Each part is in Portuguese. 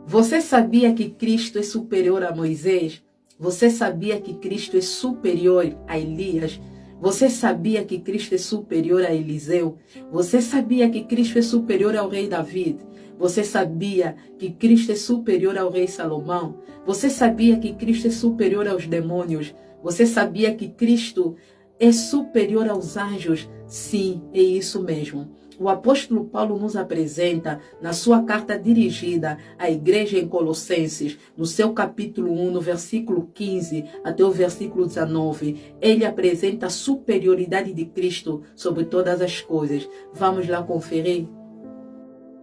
Você sabia que Cristo é superior a Moisés? Você sabia que Cristo é superior a Elias? Você sabia que Cristo é superior a Eliseu? Você sabia que Cristo é superior ao rei David? Você sabia que Cristo é superior ao rei Salomão? Você sabia que Cristo é superior aos demônios? Você sabia que Cristo é superior aos anjos? Sim, é isso mesmo. O apóstolo Paulo nos apresenta na sua carta dirigida à igreja em Colossenses, no seu capítulo 1, no versículo 15 até o versículo 19, ele apresenta a superioridade de Cristo sobre todas as coisas. Vamos lá conferir?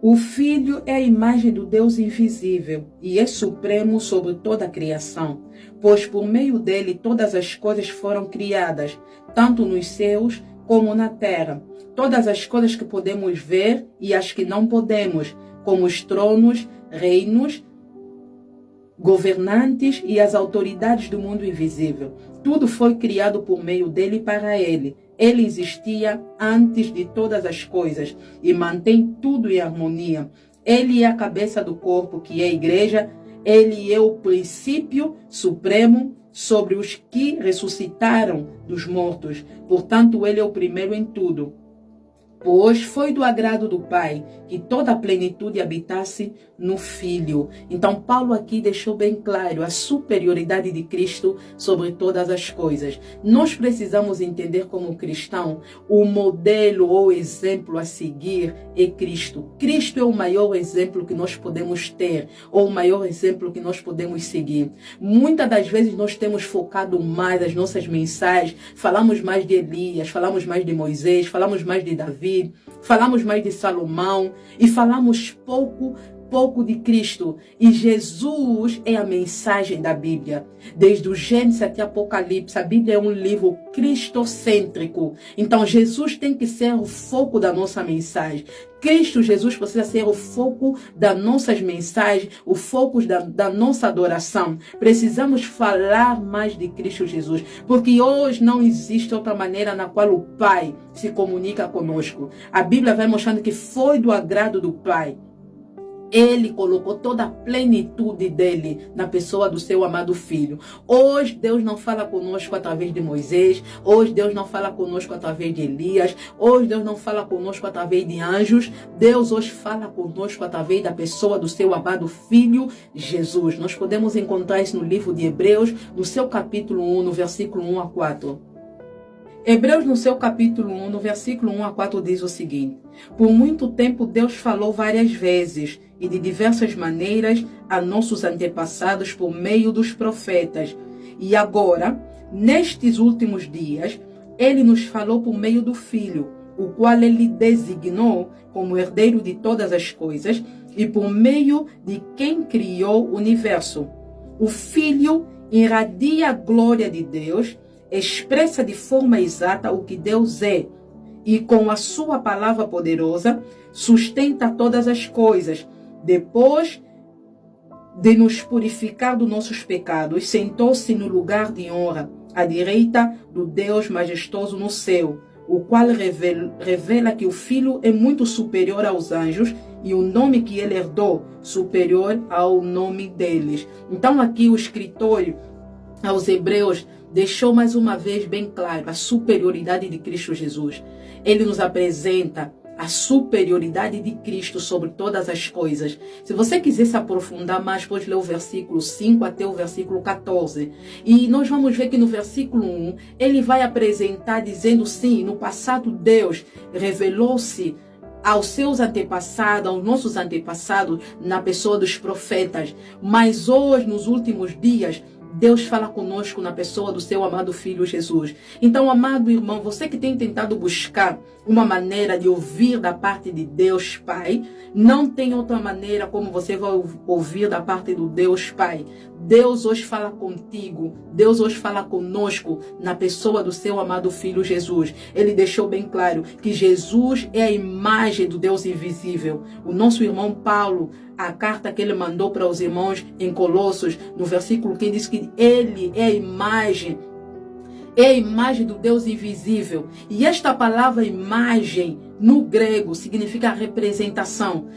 O Filho é a imagem do Deus invisível e é supremo sobre toda a criação, pois por meio dele todas as coisas foram criadas, tanto nos céus como na terra. Todas as coisas que podemos ver e as que não podemos, como os tronos, reinos, governantes e as autoridades do mundo invisível. Tudo foi criado por meio dele e para ele. Ele existia antes de todas as coisas e mantém tudo em harmonia. Ele é a cabeça do corpo, que é a igreja. Ele é o princípio supremo sobre os que ressuscitaram dos mortos. Portanto, ele é o primeiro em tudo. Pois foi do agrado do Pai que toda a plenitude habitasse no Filho. Então, Paulo aqui deixou bem claro a superioridade de Cristo sobre todas as coisas. Nós precisamos entender como cristão, o modelo ou exemplo a seguir é Cristo. Cristo é o maior exemplo que nós podemos ter, ou o maior exemplo que nós podemos seguir. Muitas das vezes nós temos focado mais as nossas mensagens, falamos mais de Elias, falamos mais de Moisés, falamos mais de Davi, falamos mais de Salomão e falamos pouco de Cristo. E Jesus é a mensagem da Bíblia. Desde o Gênesis até Apocalipse, a Bíblia é um livro cristocêntrico. Então Jesus tem que ser o foco da nossa mensagem. Cristo Jesus precisa ser o foco das nossas mensagens, o foco da nossa adoração. Precisamos falar mais de Cristo Jesus, porque hoje não existe outra maneira na qual o Pai se comunica conosco. A Bíblia vai mostrando que foi do agrado do Pai. Ele colocou toda a plenitude dele na pessoa do seu amado Filho. Hoje Deus não fala conosco através de Moisés. Hoje Deus não fala conosco através de Elias. Hoje Deus não fala conosco através de anjos. Deus hoje fala conosco através da pessoa do seu amado Filho Jesus. Nós podemos encontrar isso no livro de Hebreus, no seu capítulo 1, no versículo 1 a 4. Hebreus, no seu capítulo 1, no versículo 1 a 4, diz o seguinte: Por muito tempo Deus falou várias vezes e de diversas maneiras a nossos antepassados por meio dos profetas. E agora, nestes últimos dias, Ele nos falou por meio do Filho, o qual Ele designou como herdeiro de todas as coisas e por meio de quem criou o universo. O Filho irradia a glória de Deus, expressa de forma exata o que Deus é e com a sua palavra poderosa sustenta todas as coisas. Depois de nos purificar dos nossos pecados, sentou-se no lugar de honra, à direita do Deus majestoso no céu, o qual revela que o Filho é muito superior aos anjos e o nome que ele herdou superior ao nome deles. Então aqui o escritor aos Hebreus deixou mais uma vez bem claro a superioridade de Cristo Jesus. Ele nos apresenta a superioridade de Cristo sobre todas as coisas. Se você quiser se aprofundar mais, pode ler o versículo 5 até o versículo 14. E nós vamos ver que no versículo 1, ele vai apresentar dizendo, sim, no passado Deus revelou-se aos seus antepassados, aos nossos antepassados, na pessoa dos profetas. Mas hoje, nos últimos dias, Deus fala conosco na pessoa do seu amado Filho Jesus. Então, amado irmão, você que tem tentado buscar uma maneira de ouvir da parte de Deus Pai, não tem outra maneira como você vai ouvir da parte do Deus Pai. Deus hoje fala contigo, Deus hoje fala conosco na pessoa do seu amado Filho Jesus. Ele deixou bem claro que Jesus é a imagem do Deus invisível. O nosso irmão Paulo, a carta que ele mandou para os irmãos em Colossos, no versículo 15, diz que ele é a imagem do Deus invisível. E esta palavra imagem, no grego, significa representação.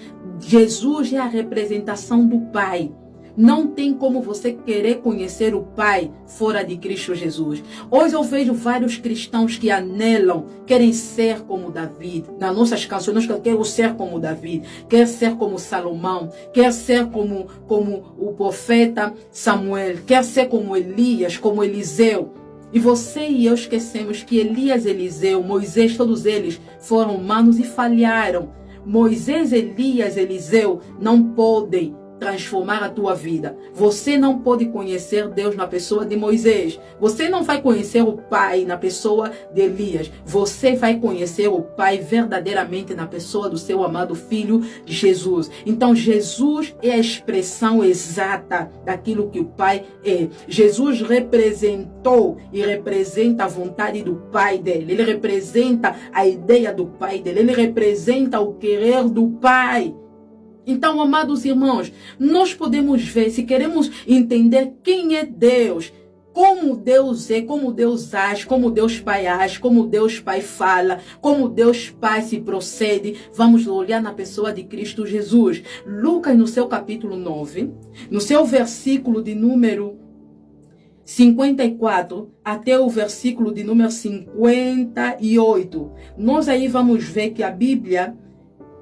Jesus é a representação do Pai. Não tem como você querer conhecer o Pai fora de Cristo Jesus. Hoje eu vejo vários cristãos que anelam, querem ser como Davi. Nas nossas canções, nós queremos ser como Davi, quer ser como Salomão, quer ser como o profeta Samuel, quer ser como Elias, como Eliseu. E você e eu esquecemos que Elias, Eliseu, Moisés, todos eles foram humanos e falharam. Moisés, Elias, Eliseu não podem transformar a tua vida. Você não pode conhecer Deus na pessoa de Moisés. Você não vai conhecer o Pai na pessoa de Elias. Você vai conhecer o Pai verdadeiramente na pessoa do seu amado Filho Jesus. Então Jesus é a expressão exata daquilo que o Pai é. Jesus representou e representa a vontade do Pai dele. Ele representa a ideia do Pai dele. Ele representa o querer do Pai. Então, amados irmãos, nós podemos ver, se queremos entender quem é Deus, como Deus é, como Deus age, como Deus Pai age, como Deus Pai fala, como Deus Pai se procede, vamos olhar na pessoa de Cristo Jesus. Lucas, no seu capítulo 9, no seu versículo de número 54 até o versículo de número 58, nós aí vamos ver que a Bíblia,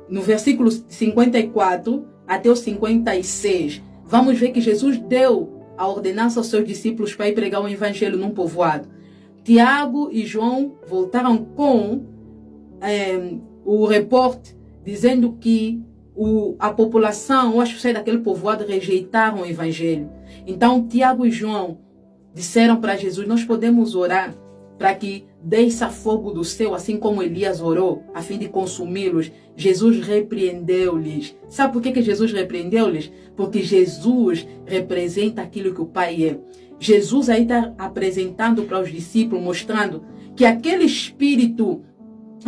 no versículo 54 até o 56, vamos ver que Jesus deu a ordenança aos seus discípulos para ir pregar o evangelho num povoado. Tiago e João voltaram com o reporte dizendo que a população, ou as pessoas daquele povoado rejeitaram o evangelho. Então Tiago e João disseram para Jesus: nós podemos orar para que desça fogo do céu, assim como Elias orou, a fim de consumi-los. Jesus repreendeu-lhes. Sabe por que Jesus repreendeu-lhes? Porque Jesus representa aquilo que o Pai é. Jesus aí está apresentando para os discípulos, mostrando que aquele espírito,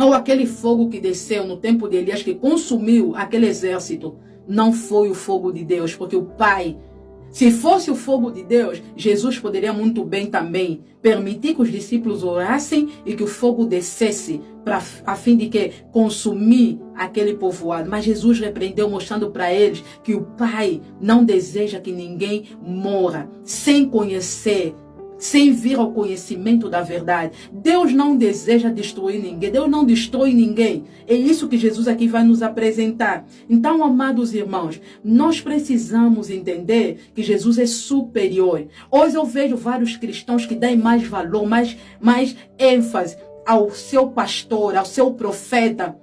ou aquele fogo que desceu no tempo de Elias, que consumiu aquele exército, não foi o fogo de Deus, porque o Pai, se fosse o fogo de Deus, Jesus poderia muito bem também permitir que os discípulos orassem e que o fogo descesse a fim de que consumir aquele povoado. Mas Jesus repreendeu, mostrando para eles que o Pai não deseja que ninguém morra sem conhecer, sem vir ao conhecimento da verdade. Deus não deseja destruir ninguém. Deus não destrói ninguém. É isso que Jesus aqui vai nos apresentar. Então, amados irmãos, nós precisamos entender que Jesus é superior. Hoje eu vejo vários cristãos que dão mais valor, mais ênfase ao seu pastor, ao seu profeta,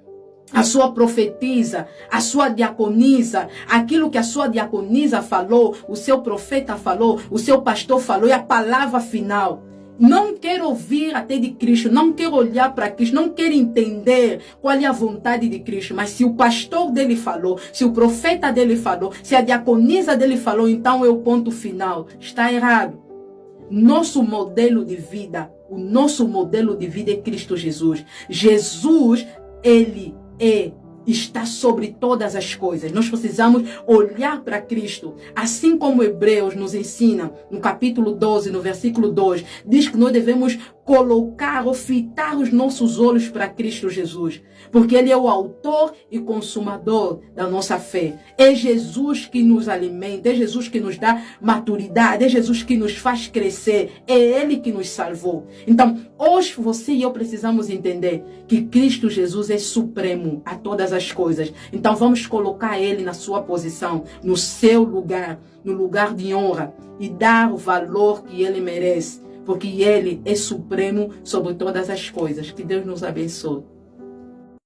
a sua profetisa, a sua diaconisa, aquilo que a sua diaconisa falou, o seu profeta falou, o seu pastor falou, e a palavra final. Não quero ouvir até de Cristo, não quero olhar para Cristo, não quero entender qual é a vontade de Cristo, mas se o pastor dele falou, se o profeta dele falou, se a diaconisa dele falou, então é o ponto final. Está errado. Nosso modelo de vida, o nosso modelo de vida é Cristo Jesus. Jesus, ele está sobre todas as coisas. Nós precisamos olhar para Cristo. Assim como Hebreus nos ensina, no capítulo 12, no versículo 2, diz que nós devemos colocar ou fitar os nossos olhos para Cristo Jesus. Porque Ele é o autor e consumador da nossa fé. É Jesus que nos alimenta, é Jesus que nos dá maturidade, é Jesus que nos faz crescer, é Ele que nos salvou. Então, hoje você e eu precisamos entender que Cristo Jesus é supremo a todas as coisas. Então, vamos colocar Ele na sua posição, no seu lugar, no lugar de honra, e dar o valor que Ele merece. Porque Ele é supremo sobre todas as coisas. Que Deus nos abençoe.